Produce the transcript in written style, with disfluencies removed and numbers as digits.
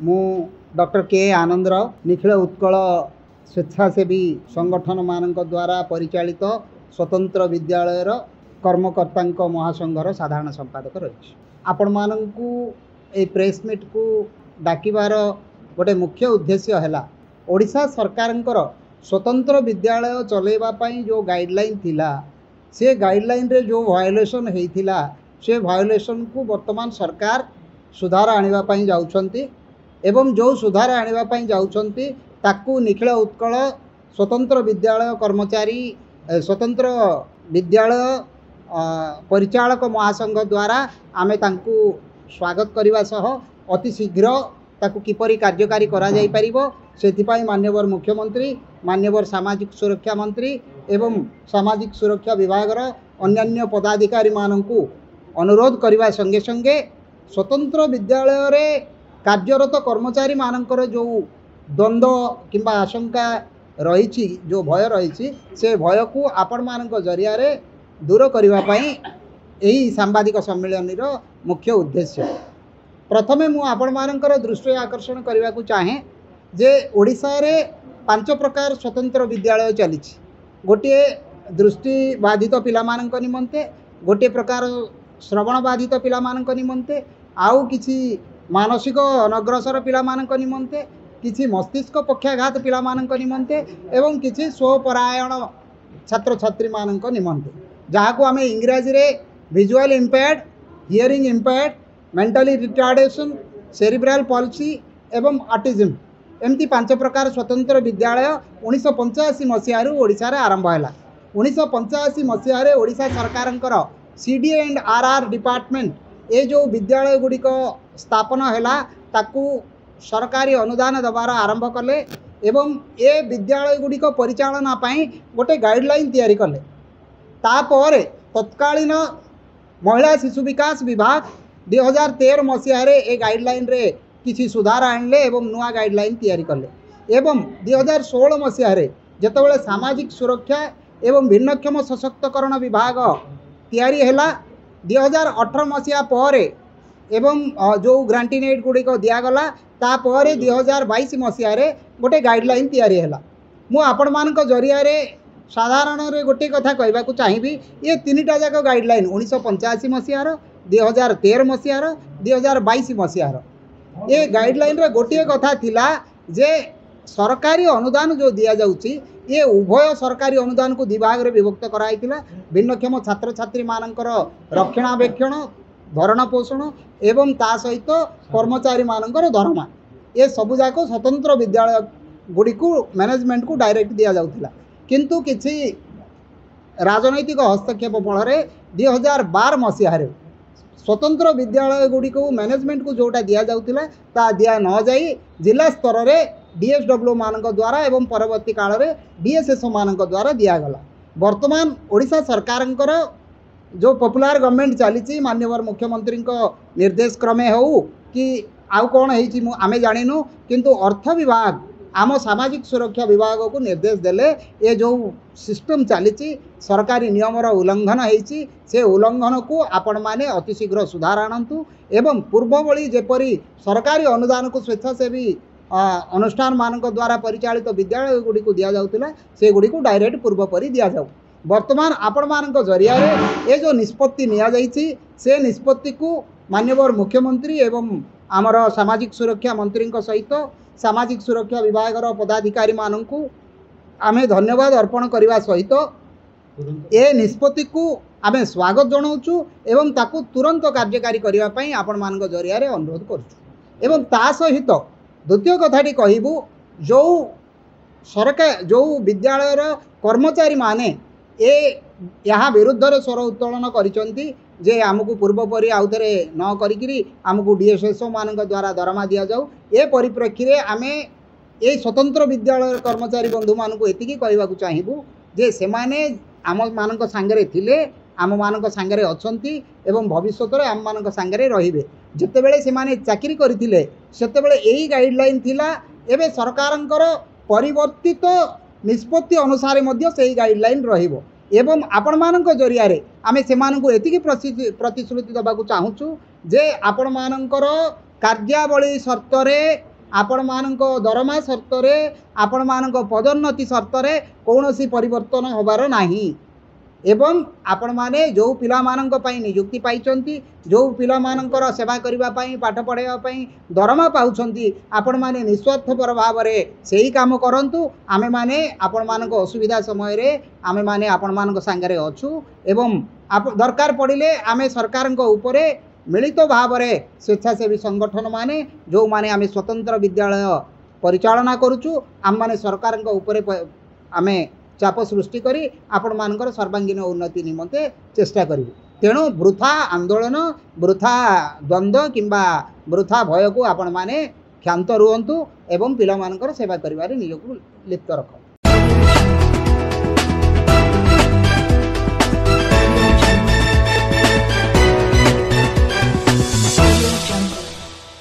मु डॉक्टर के आनंदराव निखिल उत्कल स्वेच्छासेवी संगठन मान द्वारा परिचालित स्वतंत्र विद्यालय कर्मकर्ता महासंघर साधारण संपादक रही। आपण मानू ए प्रेस मीट को डाकिबार गोटे मुख्य उद्देश्य है ओडिशा सरकार स्वतंत्र विद्यालय चलैवाई जो गाइडलाइन थिला से गाइडलाइन रे जो वायोलेशन होता से वायोलेशन को वर्तमान सरकार सुधार आने जाउछंती एवं जो सुधार आने जाउछंती ताकू निखिल उत्कल स्वतंत्र विद्यालय कर्मचारी स्वतंत्र विद्यालय परिचालक महासंघ द्वारा आमे तांकू स्वागत करने सह अति शीघ्र ताकू किपरि कार्यकारी करा जाई परिबो सेथिपाई माननीय मुख्यमंत्री माननीय सामाजिक सुरक्षा मंत्री एवं सामाजिक सुरक्षा विभाग अन्यान्य पदाधिकारी मानकू अनुरोध करने संगे संगे स्वतंत्र विद्यालय रे कार्यरत कर्मचारी मानकर जो द्वंद्व किंबा आशंका रही जो भय रही से भय को आपण मानक जरिया रे दूर करने यही सांबादिक सम्मेलन मुख्य उद्देश्य। प्रथमे मु आपण मानकर दृष्टि आकर्षण करने को चाहे जे ओडिशा रे 5 प्रकार स्वतंत्र विद्यालय चली। गोटे दृष्टि बाधित पिला मानक निमंते, गोटे प्रकार श्रवण बाधित पिला मानक निमंते, आउ किछि मानसिक अनग्रसर पिला मानक निमंते, किछि मस्तिष्क पक्षाघात पिला मानक निमंते एवं किछि स्वपरायण छात्र छात्री मानक निमंते जहाँ को आमे इंग्रजी रे visual impaired, hearing impaired, mentally retardation, cerebral policy एवं ऑटिज्म एमती 5 प्रकार स्वतंत्र विद्यालय 1985 मसीह ओडिशा रे आरंभ है। 1985 मसीह ओडिशा सरकार सीडी एंड आरआर डिपार्टमेंट ये जो विद्यालय गुड़िक स्थापन है ताकू सरकारी अनुदान दबार आरंभ कले एवं ए विद्यालय गुड़िक परिचालना पाई गोटे गाइडलाइन तैयारी कले। तापर तत्कालीन महिला शिशु विकास विभाग 2013 मसीह ए गाइडलाइन रे किसी सुधार आणले एवं नुआ गाइडलाइन तैयारी कले एवं 2016 मसीह जेतेबेले सामाजिक सुरक्षा एवं भिन्नक्षम सशक्तकरण विभाग तैयारी हैला 2018 मसीहा पर एवं जो ग्रांटीनेट गुड़िक दिगला तापर 2022 मसीह गोटे गाइडलाइन तैयारी हैला। मु आपण मानक जरिया रे साधारण रे गोटे कथा कहबा को चाहिबी ये 3टा जाक गाइडलाइन 1985 मसीह 2013 मसीह 2022 मसीह ये गाइडलाइन रे गोटे कथा थिला जे सरकारी अनुदान जो दिया जाउची ये उभय सरकारी अनुदान को विभाग रे विभक्त कराइतिला। भिन्नक्षम छात्र छात्री मानकर रक्षणाबेक्षण भरण पोषण एवं ता सहित कर्मचारी मानकर दरमा ये सबु जाक स्वतंत्र विद्यालय गुड़ी को मैनेजमेंट को डायरेक्ट दिया जाउतिला किंतु किछि राजनैतिक हस्तक्षेप फल 2012 मसीह स्वतंत्र विद्यालय गुड़ी को मैनेजमेंट को जोटा दिया जाउतिला ता दिया न जाई जिला स्तर रे डीएसडब्ल्यू मानक द्वारा एवं परवर्ती काल रे डीएसएसओ मानक द्वारा दिया गला। वर्तमान ओडिशा सरकारंकर जो पॉपुलर गवर्नमेंट चली माननीय मुख्यमंत्री निर्देश क्रमे हो कि आउ कौन है आमे जानिनु किंतु अर्थ विभाग आम सामाजिक सुरक्षा विभाग को निर्देश देले ये जो सिस्टम चली सरकारी नियमर उल्लंघन होती से उल्लंघन को आपण माने अति शीघ्र सुधार आणंतु एवं पूर्व भली जेपरी सरकारी अनुदान को स्वेच्छासेवी अनुष्ठान मानक द्वारा परिचालित विद्यालय गुड़ी को दिया जाउतिला से गुड़ी को डायरेक्ट पूर्व परी दिया जाऊ। वर्तमान आपण मानक जरिया रे ये जो निष्पत्ति निया जाइछि से निष्पत्ति को माननीय मुख्यमंत्री एवं आमर सामाजिक सुरक्षा मंत्री सहित सामाजिक सुरक्षा विभाग पदाधिकारी मानू आमे धन्यवाद अर्पण करने सहित ए निष्पत्ति को आमे स्वागत जनाऊँ एवं ताकू तुरंत कार्यकारी करने आपण मानक जरिया रे अनुरोध करूँ। एवं ता सहित द्वितीय कथाटी कहबू जो सरकार जो विद्यालय कर्मचारी माने यहाँ विरुद्ध स्वर उत्तोलन करिसेंती जे आमको पूर्वपरी आउ थे न करी आमको डीएसएसओ मान द्वारा दरमा दि जाऊ। ए परिप्रेक्षी रे आमे ए स्वतंत्र विद्यालय कर्मचारी बंधु मान को एतिकी कहवाक चाहबू जे सेमाने आम मानक सांगरे थिले आम मानक सांगरे अछंती एवं भविष्यत रे आम मानक सांगरे रहिबे। जेतेबेले सेमाने चाकरी करथिले सेतेबेले एही गाइडलाइन थिला एबे सरकारंकर परिवर्तित निष्पत्ति अनुसार मध्य सेही गाइडलाइन रहिबो एवं आपण मानक जरिया रे आमे सेमानकु एतिकी प्रतिश्रुति दबाकू चाहूँ जे आपण मानकर कार्यावली शर्त आपण मानक दरमा सर्त रे आपण मानक पदोन्नति सर्त रे कौनसी परिवर्तन होबार नाही एवं आपण माने जो पिला मानक पई नियुक्ति पाइचंती जो पिला मानकर सेवा करिबा पई पाठ पढ़ाइबा पई दरमा पाउछंती आपण माने निस्वार्थपर भाव रे सेही काम करंतु आमे माने आपण मानक असुविधा समय रे आमे माने आपण मानक संगे अछु एवं दरकार पड़िले आमे सरकार उपरे मिलित भाव रे स्वेच्छासेवी संगठन माने जो माने आमे स्वतंत्र विद्यालय परिचालना करूछु आम माने सरकार उपरे आमे चाप सृष्टि करी आपण मानकर सर्वांगीन उन्नति निमंते चेष्टा करिबु तेणु वृथा आंदोलन वृथा द्वंद्व किंबा वृथा भय को आपण माने क्षांत रुहंतु एवं पिला मानकर सेवा करिवारे निजको लिप्त रख।